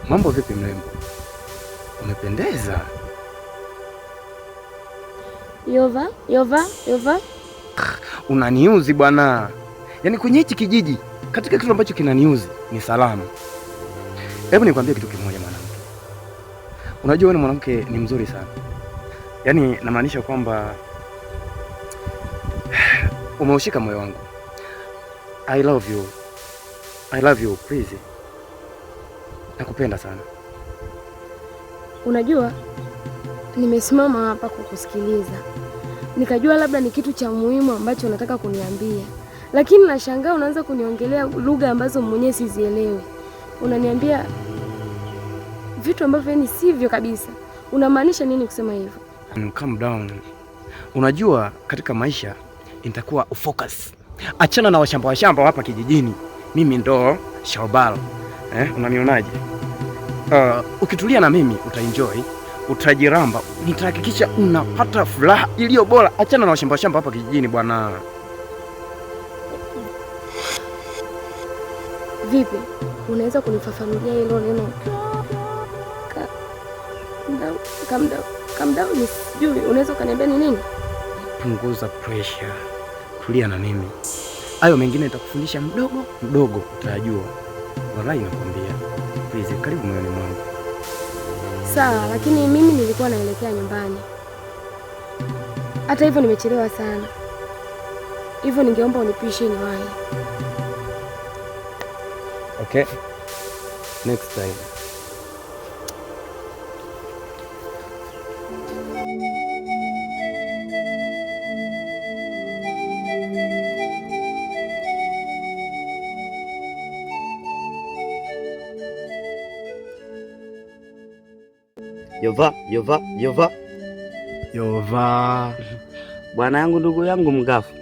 Mambo vipi mrembo? Umependeza. Yova. Unaniuzi bwana. Yaani kwenye hichi kijiji katika kitu ambacho kinaniuzi ni salamu. Hebu nikwambie kitu kimoja mwanamke. Unajua wewe mwanamke ni mzuri sana. Yaani namaanisha kwamba umeushika moyo wangu. I love you please. Nakupenda sana. Unajua nimesimama hapa kukusikiliza, nikajua labda ni kitu cha muhimu ambacho unataka kuniambia, lakini nashangaa unaanza kuniongelea lugha ambazo mwenyewe sizielewi. Unaniambia vitu ambavyo ni sivyo kabisa. Unamaanisha nini kusema hivyo? Calm down. Unajua katika maisha nitakuwa ufocus. Achana na washamba hapa kijijini. Mimi ndo Shaubal. Unanionaje? Ukitulia na mimi utaenjoy, utajiramba, nitahakikisha unapata furaha iliyo bora. Achana na washamba hapa kijijini bwana. Vipi? Unaweza kunifafanulia hilo neno? Calm down, sijui. Unaweza kuniambia ni nini? Punguza pressure. Tulia na mimi. Hayo mengine nitakufundisha mdogo utayajua. Wallahi nakwambia. Please, karibu moyoni mwangu. Sawa, lakini mimi nilikuwa naelekea nyumbani. Hata hivyo nimechelewa sana. Hivyo ningeomba unipishe niwahi. Okay. Next time. Yova. Bwana yangu, ndugu yangu mgafu,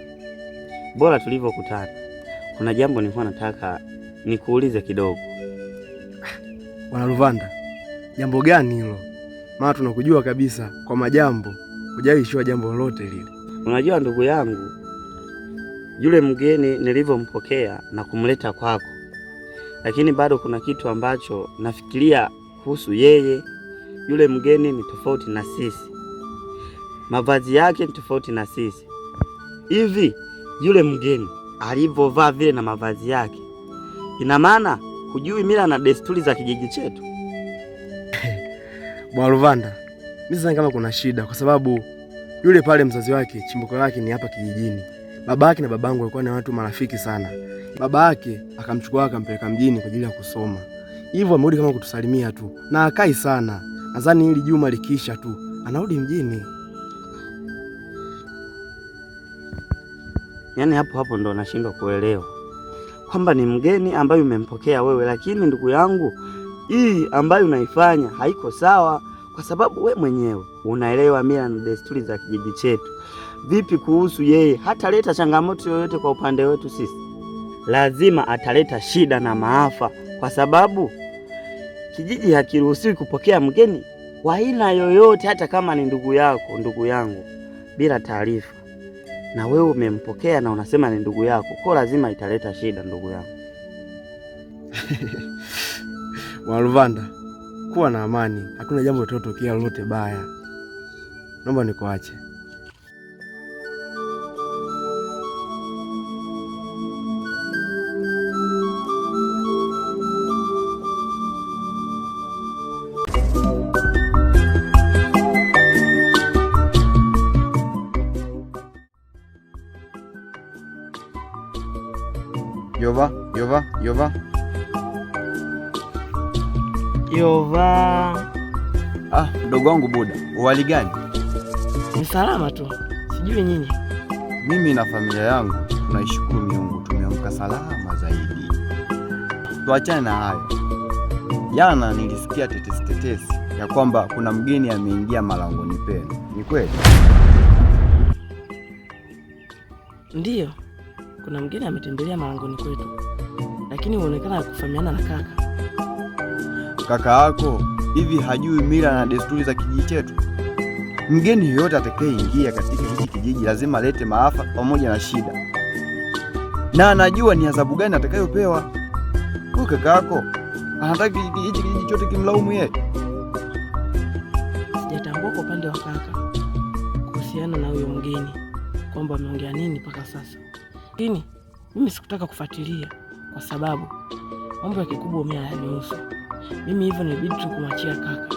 bora tulivyokutana. Kuna jambo nilikuwa nataka nikuulize kidogo. Bwana Luvanda, jambo gani hilo? Maana tunakujua kabisa kwa majambo, hujaishia jambo lolote lile. Unajua ndugu yangu, yule mgeni nilivyompokea na kumleta kwako, lakini bado kuna kitu ambacho nafikiria kuhusu yeye. Yule mgeni ni tofauti na sisi, mavazi yake ni tofauti na sisi. Hivi yule mgeni alivyovaa vile na mavazi yake, ina maana hujui mila na desturi za kijiji chetu? Bwana Luvanda, mimi sidhani kama kuna shida, kwa sababu yule pale mzazi wake chimbuko lake ni hapa kijijini. Baba yake na babangu walikuwa ni watu marafiki sana. Baba yake akamchukua akampeleka mjini kwa ajili ya kusoma. Hivyo amerudi kama kutusalimia tu na akai sana. Nadhani hili juma likisha tu anarudi mjini. Yaani hapo ndo nashindwa kuelewa kwamba ni mgeni ambaye umempokea wewe, lakini ndugu yangu, hii ambayo unaifanya haiko sawa, kwa sababu we mwenyewe unaelewa mila na desturi za kijiji chetu. Vipi kuhusu yeye? Hataleta changamoto yoyote kwa upande wetu sisi? Lazima ataleta shida na maafa, kwa sababu kijiji hakiruhusiwi kupokea mgeni wa aina yoyote, hata kama ni ndugu yangu, bila taarifa. Na wewe umempokea na unasema ni ndugu yako, kwa lazima italeta shida ndugu yangu. Waluvanda, kuwa na amani, hakuna jambo litatokea lolote baya. Naomba nikuache. Yova. Mdogo wangu Buda, uhali gani? Ni salama tu, sijui nyinyi. Mimi na familia yangu tunaishukuru Mungu, tumeamka salama zaidi. Tuachane na hayo. Jana nilisikia tetesi ya kwamba kuna mgeni ameingia malangoni penu. Ni kweli? Ndiyo, kuna mgeni ametembelea malangoni kwetu, lakini huonekana kufahamiana na kaka. Kaka yako hivi hajui mila na desturi za kijiji chetu? Mgeni yoyote atakayeingia katika hiki kijiji kijiji lazima alete maafa pamoja na shida, na anajua ni adhabu gani atakayopewa. Huyu kaka yako anataka hichi kijiji chote kimlaumu yeye. Sijatambua kwa upande wa kaka kuhusiana na huyo mgeni kwamba ameongea nini mpaka sasa, lakini mimi sikutaka kufuatilia kwa sababu mambo ya kikubwa mimi hayanihusu. Mimi hivyo nilibidi tu kumwachia kaka.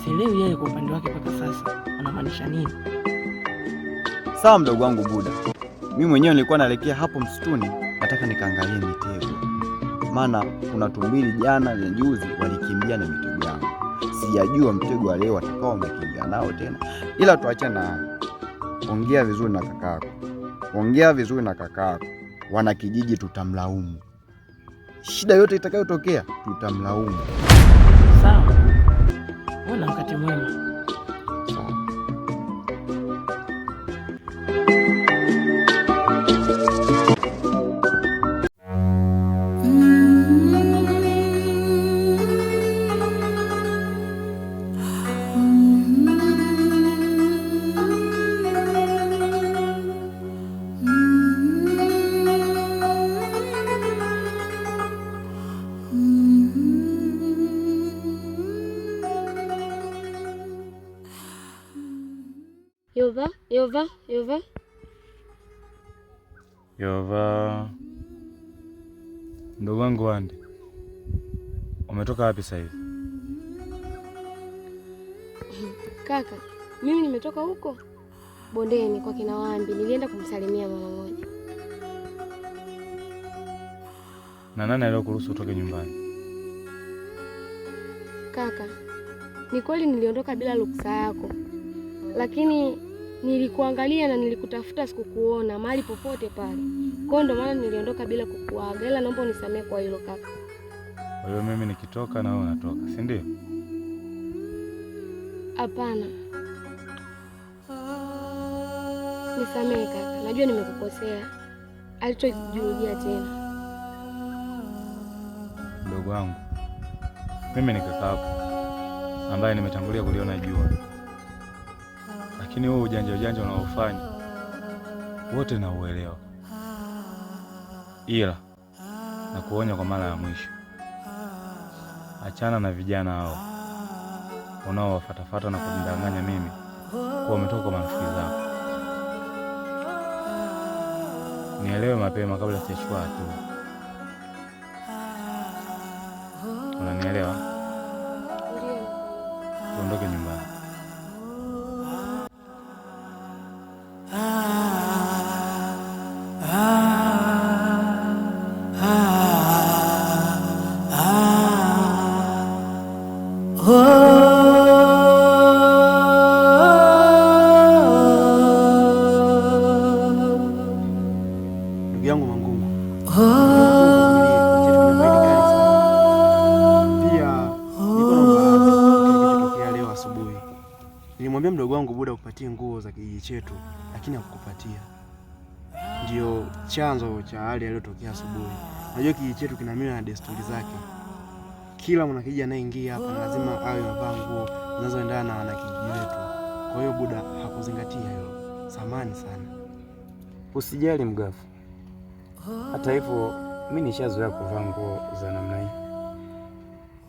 Sielewi yeye kwa upande wake mpaka sasa anamaanisha nini. Sawa mdogo wangu Buda, mimi mwenyewe nilikuwa naelekea hapo msituni, nataka nikaangalie mitego, maana kuna tumbili jana na juzi walikimbia na mitego yangu. Sijajua mtego wa leo watakao wamekimbia nao tena, ila tuachane na hayo. Ongea vizuri na kakako, ongea vizuri na kakako. Wana kijiji tutamlaumu, shida yote itakayotokea tutamlaumu. Sawa, wana wakati mwema. Yova. Ndugu wangu Wande, umetoka wapi sasa hivi? Kaka, mimi nimetoka huko bondeni kwa kina Wambi, nilienda kumsalimia mama moja. Na nani aliyokuruhusu utoke nyumbani? Kaka, ni kweli niliondoka bila ruksa yako, lakini nilikuangalia na nilikutafuta, sikukuona mahali popote pale. Kwa ndo maana niliondoka bila kukuaga, ila naomba unisamehe kwa hilo kaka. Kwa hiyo mimi nikitoka na wewe unatoka, si ndio? Hapana, nisamehe kaka, najua nimekukosea, alitojirudia tena. Mdogo wangu, mimi ni kaka yako ambaye nimetangulia kuliona jua, lakini wewe ujanja unaofanya wote na uelewa, ila na kuonya kwa mara ya mwisho, achana na vijana hao unaowafatafata na kujidanganya mimi kuwa umetoka kwa marafiki zako. Nielewe mapema kabla sijachukua hatua. Unanielewa? Ndio. Tuondoke nyumbani. Ndugu yangu Mangungu, pia leo asubuhi nilimwambia mdogo wangu Buda kupatie nguo za kijiji chetu, lakini hakukupatia. Ndio chanzo cha hali iliyotokea asubuhi. Najua kijiji chetu kina mila na desturi zake. Kila mwanakijiji anayeingia hapa lazima awe amevaa nguo zinazoendana na wanakijiji wetu. Kwa hiyo Buda hakuzingatia hilo. Samahani sana. Usijali Mgafu. Hata hivyo mimi nishazoea kuvaa nguo za namna hii.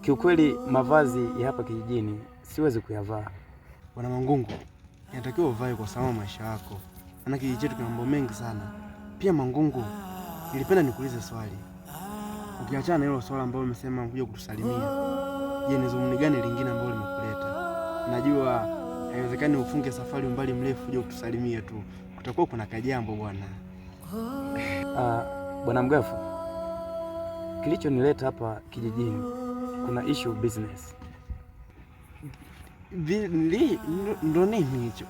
Kiukweli mavazi ya hapa kijijini siwezi kuyavaa. Bwana Mangungu, inatakiwa uvae kwa sababu maisha yako. Maana kijiji chetu kina mambo mengi sana. Pia Mangungu, nilipenda nikuulize swali. Ukiachana na hilo swala ambalo umesema kuja kutusalimia, je, ni zumuni gani lingine ambalo limekuleta? Najua haiwezekani ufunge safari umbali mrefu kuja kutusalimia tu. Kutakuwa kuna kajambo bwana. Bwana Mgafu, kilichonileta hapa kijijini kuna issue business. Ndo nini hicho?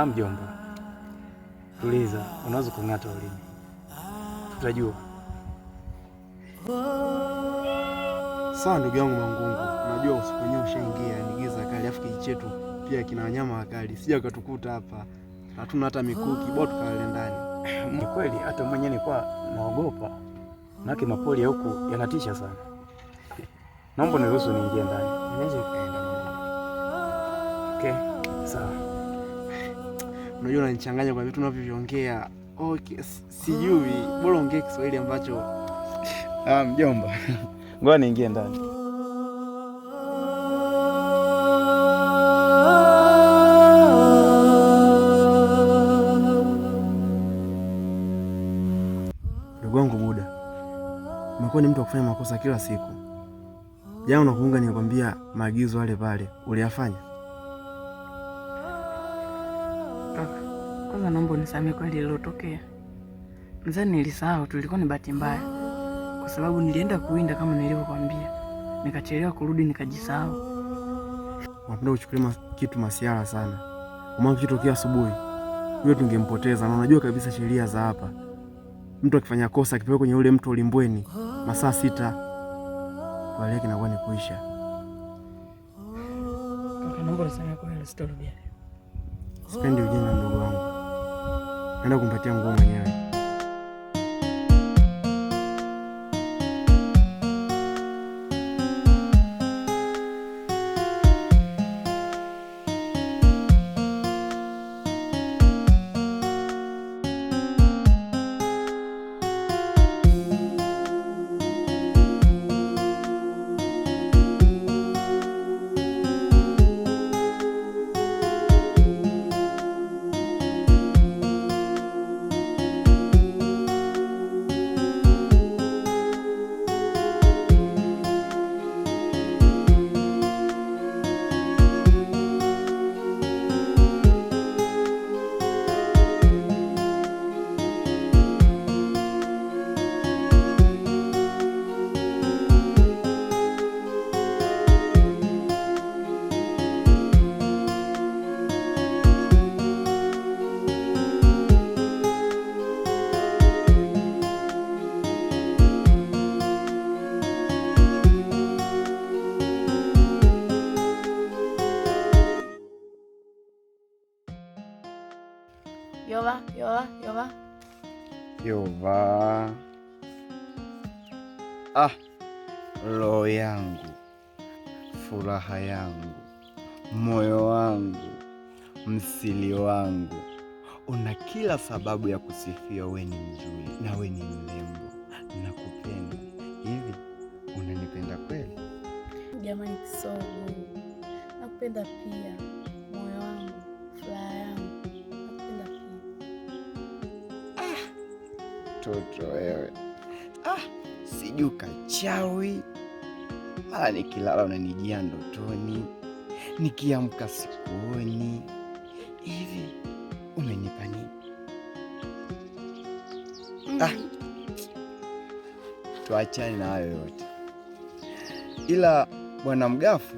Mjomba, tuliza, unaweza kung'ata ulimi, tutajua. Sawa ndugu yangu Mangungu, najua usiku wenyewe ushaingia, ni giza kali, afu kijiji chetu pia kina wanyama wakali. Sija ukatukuta hapa hatuna hata mikuki, bora tukalale ndani. Ni kweli, hata mwenyewe nilikuwa naogopa, maana mapoli ya huku yanatisha sana. Naomba niruhusu niingie ndani. Unaweza ukaenda. Okay, sawa. unajua unanichanganya kwa vitu unavyoviongea. Okay, sijui, bora ongea Kiswahili ambacho mjomba. Ngoja niingie ndani. Ndugu wangu Buda, umekuwa ni mtu wa kufanya makosa kila siku. Jana unakumbuka nilikwambia maagizo yale pale, uliyafanya? Kaka, kwanza naomba unisamehe kwa ile iliyotokea. Nadhani nilisahau, tulikuwa ni bahati mbaya. Kwa sababu nilienda kuwinda kama nilivyokuambia. Nikachelewa kurudi nikajisahau. Unapenda kuchukulia kitu masiara sana. Umeona kitokea asubuhi. Huyo tungempoteza, na unajua kabisa sheria za hapa. Mtu akifanya kosa akipelekwa kwenye ule mto Ulimbweni masaa 6, wale yake inakuwa ni kuisha. Kaka, naomba unisamehe kwa ile story. Sipendi ujinga ndugu wangu. Naenda kumpatia nguo mwenyewe. Yova. Roho yangu, furaha yangu, moyo wangu, msili wangu, una kila sababu ya kusifia. We ni mzuri na we ni mrembo, nakupenda. Hivi unanipenda kweli? Jamani Kisogo, nakupenda pia, moyo wangu, furaha yangu, nakupenda pia. Toto wewe, sijui kachawi. Mara nikilala unanijia ndotoni, nikiamka sikuoni. Hivi umenipa nini? Tuachane na hayo yote, ila bwana Mgafu,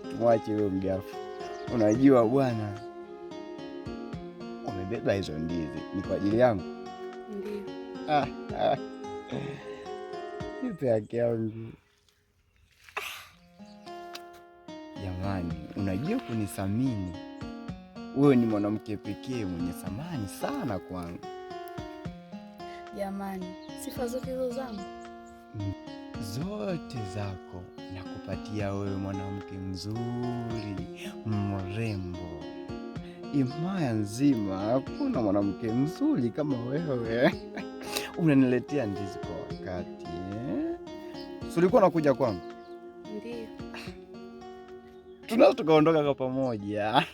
tumwache huyo Mgafu. Unajua bwana, umebeba hizo ndizi ni kwa ajili yangu? Ndiyo. Nipe yake yangu. Jamani, unajua kunithamini. Wewe ni mwanamke pekee mwenye thamani sana kwangu. Jamani, sifa zote hizo zangu? Zote zako nakupatia wewe, mwanamke mzuri, mrembo. Himaya nzima hakuna mwanamke mzuri kama wewe. Unaniletea ndizi kwa wakati. Si ulikuwa unakuja kwangu? Ndiyo. Tunaweza tukaondoka kwa pamoja.